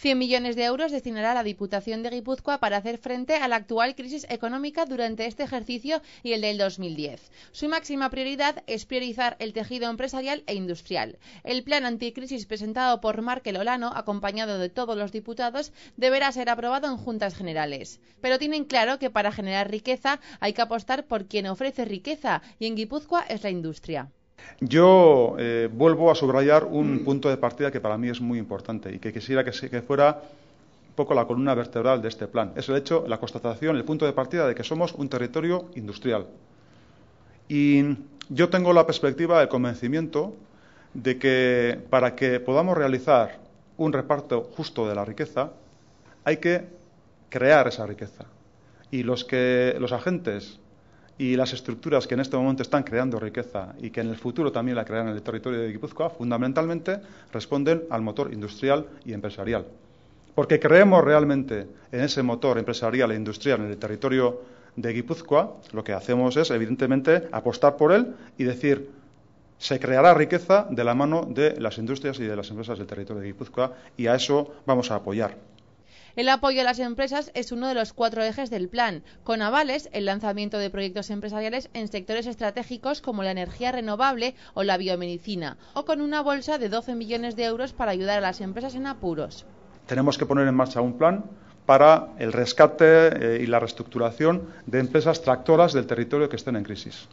100 millones de euros destinará la Diputación de Guipúzcoa para hacer frente a la actual crisis económica durante este ejercicio y el del 2010. Su máxima prioridad es priorizar el tejido empresarial e industrial. El plan anticrisis presentado por Markel Olano, acompañado de todos los diputados, deberá ser aprobado en Juntas Generales. Pero tienen claro que para generar riqueza hay que apostar por quien ofrece riqueza, y en Guipúzcoa es la industria. Yo vuelvo a subrayar un punto de partida que para mí es muy importante y que quisiera que fuera un poco la columna vertebral de este plan. Es el hecho, la constatación, el punto de partida de que somos un territorio industrial. Y yo tengo la perspectiva, el convencimiento de que para que podamos realizar un reparto justo de la riqueza, hay que crear esa riqueza. Y los agentes y las estructuras que en este momento están creando riqueza y que en el futuro también la crearán en el territorio de Guipúzcoa, fundamentalmente responden al motor industrial y empresarial. Porque creemos realmente en ese motor empresarial e industrial en el territorio de Guipúzcoa, lo que hacemos es, evidentemente, apostar por él y decir, se creará riqueza de la mano de las industrias y de las empresas del territorio de Guipúzcoa, y a eso vamos a apoyar. El apoyo a las empresas es uno de los 4 ejes del plan, con avales el lanzamiento de proyectos empresariales en sectores estratégicos como la energía renovable o la biomedicina, o con una bolsa de 12 millones de euros para ayudar a las empresas en apuros. Tenemos que poner en marcha un plan para el rescate y la reestructuración de empresas tractoras del territorio que estén en crisis.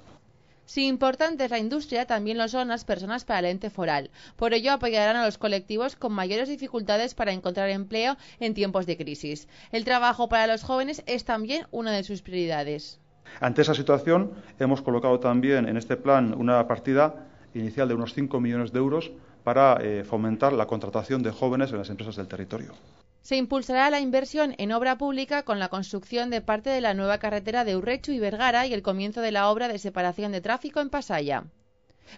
Si importante es la industria, también lo son las personas para el ente foral. Por ello, apoyarán a los colectivos con mayores dificultades para encontrar empleo en tiempos de crisis. El trabajo para los jóvenes es también una de sus prioridades. Ante esa situación, hemos colocado también en este plan una partida inicial de unos 5 millones de euros para fomentar la contratación de jóvenes en las empresas del territorio. Se impulsará la inversión en obra pública con la construcción de parte de la nueva carretera de Urrechu y Vergara y el comienzo de la obra de separación de tráfico en Pasaya.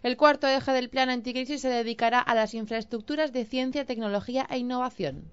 El cuarto eje del plan anticrisis se dedicará a las infraestructuras de ciencia, tecnología e innovación.